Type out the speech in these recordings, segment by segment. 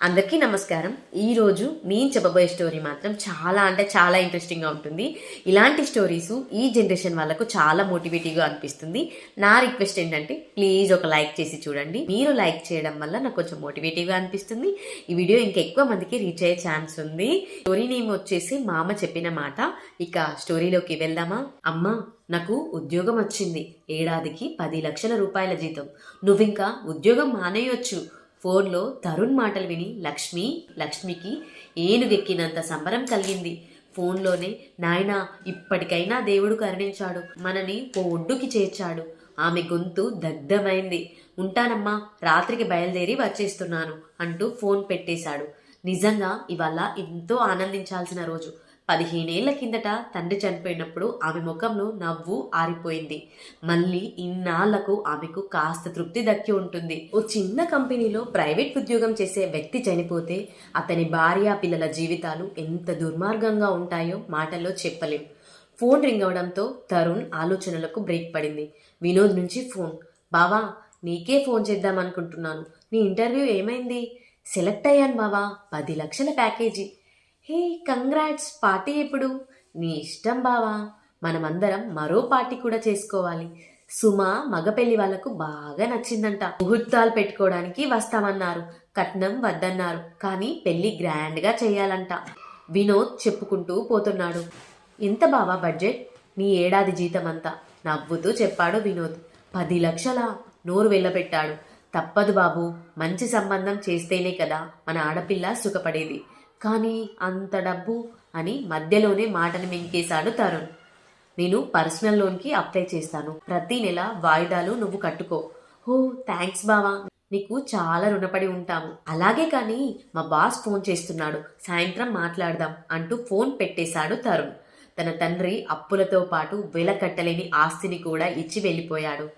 అందరికీ నమస్కారం. ఈరోజు నేను చెప్పబోయే స్టోరీ మాత్రం చాలా అంటే చాలా ఇంట్రెస్టింగ్గా ఉంటుంది. ఇలాంటి స్టోరీస్ ఈ జనరేషన్ వాళ్ళకు చాలా మోటివేటివ్గా అనిపిస్తుంది. నా రిక్వెస్ట్ ఏంటంటే ప్లీజ్ ఒక లైక్ చేసి చూడండి. మీరు లైక్ చేయడం వల్ల నాకు కొంచెం మోటివేటివ్గా అనిపిస్తుంది. ఈ వీడియో ఇంకా ఎక్కువ మందికి రీచ్ అయ్యే ఛాన్స్ ఉంది. స్టోరీ నేమ్ వచ్చేసి మా అమ్మ చెప్పిన మాట. ఇక స్టోరీలోకి వెళ్దామా? అమ్మ, నాకు ఉద్యోగం వచ్చింది. ఏడాదికి 10 లక్షల రూపాయల జీతం. నువ్వింకా ఉద్యోగం మానేయొచ్చు. ఫోన్లో తరుణ్ మాటలు విని లక్ష్మికి ఏనుగెక్కినంత సంబరం కలిగింది. ఫోన్లోనే నాయనా, ఇప్పటికైనా దేవుడు కరుణించాడు, మనని ఓ ఒడ్డుకి చేర్చాడు. ఆమె గొంతు దగ్ధమైంది. ఉంటానమ్మా, రాత్రికి బయలుదేరి వచ్చేస్తున్నాను అంటూ ఫోన్ పెట్టేశాడు. నిజంగా ఇవాళ ఎంతో ఆనందించాల్సిన రోజు. 15 ఏళ్ల కిందట తండ్రి చనిపోయినప్పుడు ఆమె ముఖంలో నవ్వు ఆరిపోయింది. మళ్ళీ ఇన్నాళ్లకు ఆమెకు కాస్త తృప్తి దక్కి ఉంటుంది. ఓ చిన్న కంపెనీలో ప్రైవేట్ ఉద్యోగం చేసే వ్యక్తి చనిపోతే అతని భార్య పిల్లల జీవితాలు ఎంత దుర్మార్గంగా ఉంటాయో మాటల్లో చెప్పలేం. ఫోన్ రింగ్ అవడంతో తరుణ్ ఆలోచనలకు బ్రేక్ పడింది. వినోద్ నుంచి ఫోన్. బావా, నీకే ఫోన్ చేద్దామనుకుంటున్నాను. నీ ఇంటర్వ్యూ ఏమైంది? సెలెక్ట్ అయ్యాను బావా, 10 లక్షల ప్యాకేజీ. హే, కంగ్రాట్స్. పార్టీ ఎప్పుడు? నీ ఇష్టం బావా. మనమందరం మరో పార్టీ కూడా చేసుకోవాలి. సుమ మగపెళ్లి వాళ్లకు బాగా నచ్చిందంట. ముహూర్తాలు పెట్టుకోవడానికి వస్తామన్నారు, కట్నం వద్దన్నారు, కానీ పెళ్లి గ్రాండ్గా చేయాలంట. వినోద్ చెప్పుకుంటూ పోతున్నాడు. ఎంత బావా బడ్జెట్? నీ ఏడాది జీతం అంతా నవ్వుతూ చెప్పాడు వినోద్. 10 లక్షలా? నోరు వెళ్ళబెట్టాడు. తప్పదు బాబు, మంచి సంబంధం చేస్తేనే కదా మన ఆడపిల్ల సుఖపడేది. కానీ అంత డబ్బు అని మధ్యలోనే మాటను మింగేశాడు తరుణ్. నేను పర్సనల్ లోన్కి అప్లై చేస్తాను. ప్రతి నెల వాయిదాలు నువ్వు కట్టుకో. ఓ థ్యాంక్స్ బావా, నీకు చాలా రుణపడి ఉంటాము. అలాగే కానీ మా బాస్ ఫోన్ చేస్తున్నాడు, సాయంత్రం మాట్లాడదాం అంటూ ఫోన్ పెట్టేశాడు తరుణ్. తన తండ్రి అప్పులతో పాటు వెలకట్టలేని ఆస్తిని కూడా ఇచ్చి వెళ్ళిపోయాడు.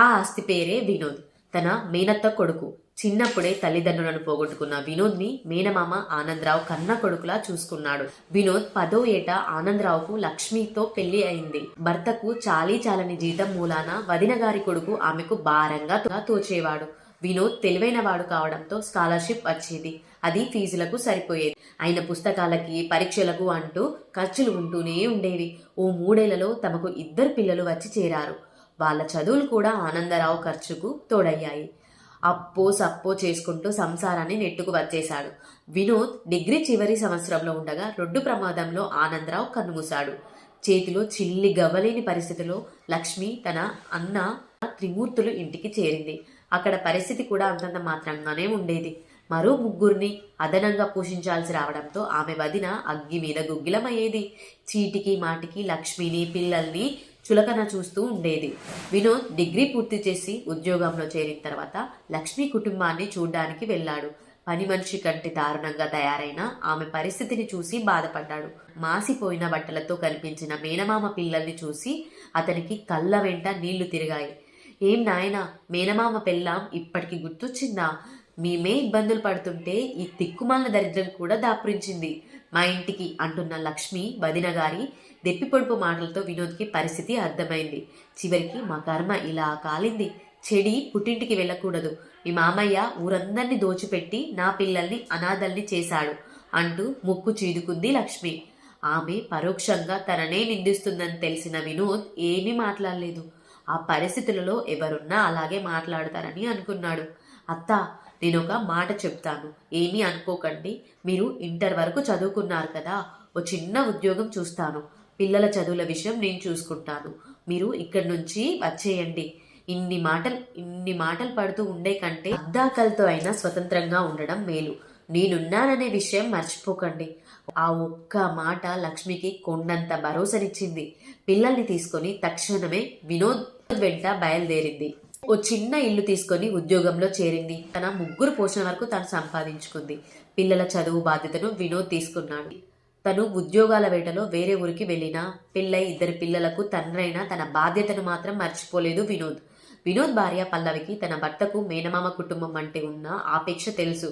ఆ ఆస్తి పేరే వినోద్, తన మేనత్త కొడుకు. చిన్నప్పుడే తల్లిదండ్రులను పోగొట్టుకున్న వినోద్ని మేనమామ ఆనందరావు కన్న కొడుకులా చూసుకున్నాడు. వినోద్ 10వ ఏట ఆనందరావుకు లక్ష్మితో పెళ్లి అయింది. భర్తకు చాలని జీతం మూలాన వదిన గారి కొడుకు ఆమెకు భారంగా తోచేవాడు. వినోద్ తెలివైన వాడు కావడంతో స్కాలర్షిప్ వచ్చేది. అది ఫీజులకు సరిపోయేది. ఆయన పుస్తకాలకి, పరీక్షలకు అంటూ ఖర్చులు ఉంటూనే ఉండేవి. ఓ 3 ఏళ్లలో తమకు 2 పిల్లలు వచ్చి చేరారు. వాళ్ళ చదువులు కూడా ఆనందరావు ఖర్చుకు తోడయ్యాయి. అప్పో సప్పో చేసుకుంటూ సంసారాన్ని నెట్టుకు వచ్చేశాడు. వినోద్ డిగ్రీ చివరి సంవత్సరంలో ఉండగా రోడ్డు ప్రమాదంలో ఆనందరావు కన్నుమూశాడు. చేతిలో చిల్లి గవ్వలేని పరిస్థితిలో లక్ష్మి తన అన్న త్రిమూర్తులు ఇంటికి చేరింది. అక్కడ పరిస్థితి కూడా అంతంత మాత్రంగానే ఉండేది. మరో 3 అదనంగా పోషించాల్సి రావడంతో ఆమె వదిన అగ్గి మీద గుగ్గిలమయ్యేది. చీటికి మాటికి లక్ష్మిని, పిల్లల్ని చులకన చూస్తూ ఉండేది. వినోద్ డిగ్రీ పూర్తి చేసి ఉద్యోగంలో చేరిన తర్వాత లక్ష్మి కుటుంబాన్ని చూడ్డానికి వెళ్ళాడు. పని మనిషి కంటే దారుణంగా తయారైన ఆమె పరిస్థితిని చూసి బాధపడ్డాడు. మాసిపోయిన బట్టలతో కనిపించిన మేనమామ పిల్లల్ని చూసి అతనికి కళ్ళ వెంట నీళ్లు తిరిగాయి. ఏం నాయనా, మేనమామ పెళ్ళాం ఇప్పటికి గుర్తొచ్చిందా? మేమే ఇబ్బందులు పడుతుంటే ఈ తిక్కుమాలిన దరిద్రం కూడా దాపురించింది మా ఇంటికి అంటున్న లక్ష్మి వదిన గారి దెప్పిపొడుపు మాటలతో వినోద్కి పరిస్థితి అర్థమైంది. చివరికి మా కర్మ ఇలా కాలింది. చెడి పుట్టింటికి వెళ్ళకూడదు. మీ మామయ్య ఊరందరినీ దోచిపెట్టి నా పిల్లల్ని అనాథల్ని చేశాడు అంటూ ముక్కు చీదుకుంది లక్ష్మి. ఆమె పరోక్షంగా తననే నిందిస్తుందని తెలిసిన వినోద్ ఏమీ మాట్లాడలేదు. ఆ పరిస్థితులలో ఎవరున్నా అలాగే మాట్లాడతారని అనుకున్నాడు. అత్తా, నేనొక మాట చెప్తాను, ఏమీ అనుకోకండి. మీరు ఇంటర్ వరకు చదువుకున్నారు కదా, ఓ చిన్న ఉద్యోగం చూస్తాను. పిల్లల చదువుల విషయం నేను చూసుకుంటాను. మీరు ఇక్కడి నుంచి వచ్చేయండి. ఇన్ని మాటలు పడుతూ ఉండే కంటే అద్దాకలతో అయినా స్వతంత్రంగా ఉండడం మేలు. నేనున్నాననే విషయం మర్చిపోకండి. ఆ ఒక్క మాట లక్ష్మికి కొండంత భరోసానిచ్చింది. పిల్లల్ని తీసుకొని తక్షణమే వినోద్ వెంట బయలుదేరింది. ఓ చిన్న ఇల్లు తీసుకొని ఉద్యోగంలో చేరింది. తన 3 పోషణ వరకు తను సంపాదించుకుంది. పిల్లల చదువు బాధ్యతను వినోద్ తీసుకున్నాడు. తను ఉద్యోగాల వేటలో వేరే ఊరికి వెళ్ళినా పెళ్ళై 2 పిల్లలకు తండ్రైన తన బాధ్యతను మాత్రం మర్చిపోలేదు వినోద్. వినోద్ భార్య పల్లవికి తన భర్తకు మేనమామ కుటుంబం అంటే ఉన్న ఆపేక్ష తెలుసు.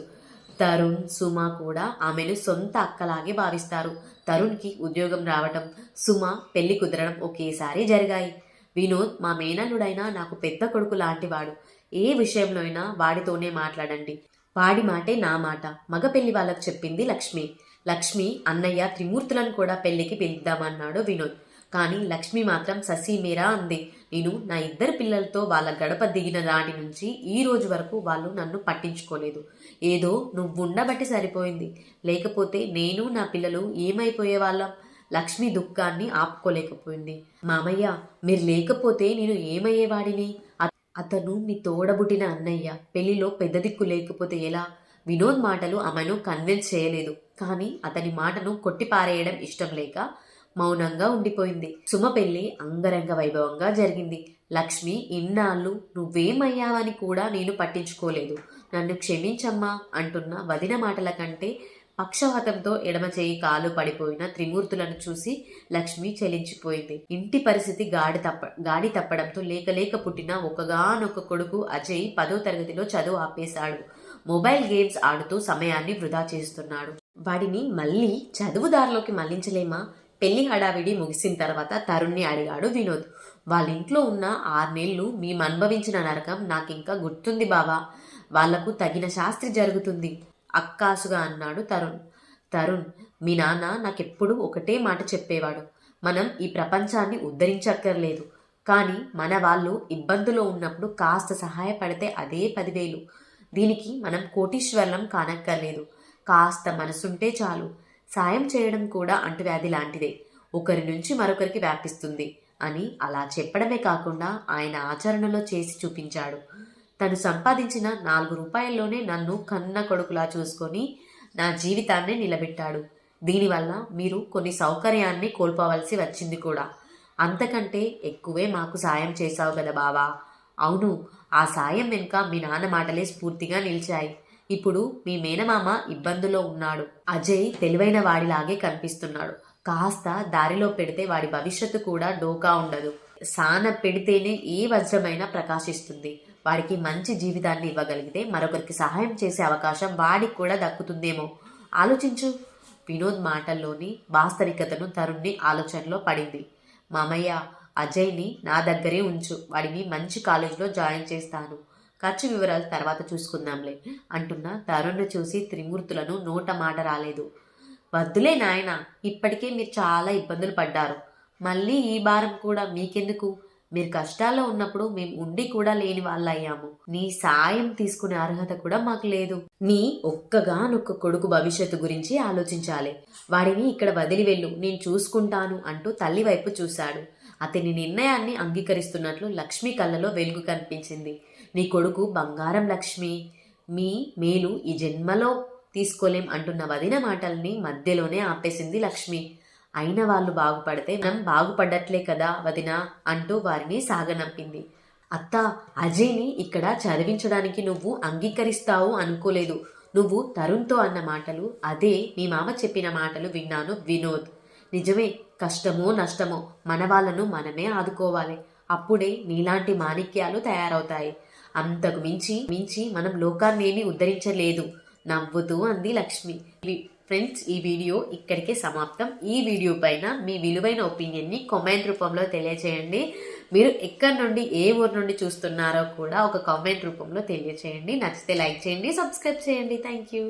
తరుణ్, సుమ కూడా ఆమెను సొంత అక్కలాగే భావిస్తారు. తరుణ్కి ఉద్యోగం రావటం, సుమ పెళ్లి కుదరడం ఒకేసారి జరిగాయి. వినోద్ మా మేనల్లుడైనా నాకు పెద్ద కొడుకు లాంటివాడు. ఏ విషయంలో అయినా వాడితోనే మాట్లాడండి. వాడి మాటే నా మాట. మగ పెళ్లి వాళ్ళకు చెప్పింది లక్ష్మి. లక్ష్మి అన్నయ్య త్రిమూర్తులను కూడా పెళ్లికి పిలుద్దామన్నాడు వినోద్. కానీ లక్ష్మి మాత్రం ససీమేరా అంది. నేను నా 2 పిల్లలతో వాళ్ళ గడప దిగిన నాటి నుంచి ఈ రోజు వరకు వాళ్ళు నన్ను పట్టించుకోలేదు. ఏదో నువ్వుండబట్టి సరిపోయింది. లేకపోతే నేను నా పిల్లలు ఏమైపోయేవాళ్ళం? లక్ష్మి దుఃఖాన్ని ఆపుకోలేకపోయింది. మామయ్య, మీరు లేకపోతే నేను ఏమయ్యేవాడిని? అతను మీ తోడబుట్టిన అన్నయ్య. పెళ్లిలో పెద్ద దిక్కు లేకపోతే ఎలా? వినోద్ మాటలు ఆమెను కన్విన్స్ చేయలేదు. కానీ అతని మాటను కొట్టిపారేయడం ఇష్టం లేక మౌనంగా ఉండిపోయింది. సుమ పెళ్లి అంగరంగ వైభవంగా జరిగింది. లక్ష్మి ఇన్నాళ్ళు నువ్వేమయ్యావని కూడా నేను పట్టించుకోలేదు, నన్ను క్షమించమ్మా అంటున్న వదిన మాటల కంటే పక్షవాతంతో ఎడమ చేయి కాలు పడిపోయిన త్రిమూర్తులను చూసి లక్ష్మి చెలించిపోయింది. ఇంటి పరిస్థితి గాడి తప్పడంతో లేక పుట్టిన ఒకగానొక కొడుకు అజయ్ 10వ తరగతిలో చదువు ఆపేశాడు. మొబైల్ గేమ్స్ ఆడుతూ సమయాన్ని వృధా చేస్తున్నాడు. వాడిని మళ్ళీ చదువుదారిలోకి మళ్లించలేమా? పెళ్లి హడావిడి ముగిసిన తర్వాత తరుణ్ని అడిగాడు వినోద్. వాళ్ళింట్లో ఉన్న 6 నెలలు మేమనుభవించిన నరకం నాకింకా గుర్తుంది బావా. వాళ్లకు తగిన శాస్త్రి జరుగుతుంది అక్కాసుగా అన్నాడు తరుణ్. మీ నాన్న నాకెప్పుడు ఒకటే మాట చెప్పేవాడు. మనం ఈ ప్రపంచాన్ని ఉద్ధరించక్కర్లేదు, కానీ మన వాళ్ళు ఇబ్బందులో ఉన్నప్పుడు కాస్త సహాయపడితే అదే 10,000. దీనికి మనం కోటీశ్వరులం కానక్కర్లేదు. కాస్త మనసుంటే చాలు. సాయం చేయడం కూడా అంటువ్యాధి లాంటిదే, ఒకరి నుంచి మరొకరికి వ్యాపిస్తుంది అని అలా చెప్పడమే కాకుండా ఆయన ఆచరణలో చేసి చూపించాడు. తను సంపాదించిన 4 రూపాయల్లోనే నన్ను కన్న కొడుకులా చూసుకొని నా జీవితాన్ని నిలబెట్టాడు. దీనివల్ల మీరు కొన్ని సౌకర్యాన్ని కోల్పోవలసి వచ్చింది కూడా. అంతకంటే ఎక్కువే మాకు సాయం చేశావు కదా బావా. అవును, ఆ సాయం వెనుక మీ నాన్న మాటలే స్ఫూర్తిగా నిలిచాయి. ఇప్పుడు మీ మేనమామ ఇబ్బందులో ఉన్నాడు. అజయ్ తెలివైన వాడిలాగే కనిపిస్తున్నాడు. కాస్త దారిలో పెడితే వాడి భవిష్యత్తు కూడా డోకా ఉండదు. సాన పెడితేనే ఏ వజ్రమైనా ప్రకాశిస్తుంది. వాడికి మంచి జీవితాన్ని ఇవ్వగలిగితే మరొకరికి సహాయం చేసే అవకాశం వాడికి కూడా దక్కుతుందేమో. ఆలోచించు. వినోద్ మాటల్లోని వాస్తవికతను తరుణ్ణి ఆలోచనలో పడింది. మామయ్య, అజయ్ని నా దగ్గరే ఉంచు. వాడిని మంచి కాలేజీలో జాయిన్ చేస్తాను. ఖర్చు వివరాలు తర్వాత చూసుకుందాంలే అంటున్న తరుణ్ను చూసి త్రిమూర్తులను నోట మాట రాలేదు. వద్దులే నాయన, ఇప్పటికే మీరు చాలా ఇబ్బందులు పడ్డారు. మళ్ళీ ఈ భారం కూడా మీకెందుకు? మీరు కష్టాల్లో ఉన్నప్పుడు మేము ఉండి కూడా లేని వాళ్ళయ్యాము. నీ సాయం తీసుకునే అర్హత కూడా మాకు లేదు. నీ ఒక్కగానొక్క కొడుకు భవిష్యత్తు గురించి ఆలోచించాలి. వాడిని ఇక్కడ వదిలి వెళ్ళు, నేను చూసుకుంటాను అంటూ తల్లి వైపు చూశాడు. అతని నిర్ణయాన్ని అంగీకరిస్తున్నట్లు లక్ష్మి కళ్ళలో వెలుగు కనిపించింది. నీ కొడుకు బంగారం లక్ష్మి, మీ మేలు ఈ జన్మలో తీసుకోలేం అంటున్న వదిన మాటల్ని మధ్యలోనే ఆపేసింది లక్ష్మి. అయిన వాళ్ళు బాగుపడితే మనం బాగుపడ్డట్లే కదా వదిన అంటూ వారిని సాగనంపింది. అత్త, అజయ్ని ఇక్కడ చదివించడానికి నువ్వు అంగీకరిస్తావు అనుకోలేదు. నువ్వు తరుణ్తో అన్న మాటలు, అదే మీ మామ చెప్పిన మాటలు విన్నాను వినోద్. నిజమే, కష్టమో నష్టమో మన వాళ్ళను మనమే ఆదుకోవాలి. అప్పుడే నీలాంటి మాణిక్యాలు తయారవుతాయి. అంతకు మించి మనం లోకాన్నేమి ఉద్ధరించలేదు నవ్వుతూ అంది లక్ష్మి. ఫ్రెండ్స్, ఈ వీడియో ఇక్కడికే సమాప్తం. ఈ వీడియో పైన మీ విలువైన ఒపీనియన్ని కామెంట్ రూపంలో తెలియచేయండి. మీరు ఎక్కడి నుండి, ఏ ఊరు నుండి చూస్తున్నారో కూడా ఒక కామెంట్ రూపంలో తెలియచేయండి. నచ్చితే లైక్ చేయండి, సబ్స్క్రైబ్ చేయండి. Thank you.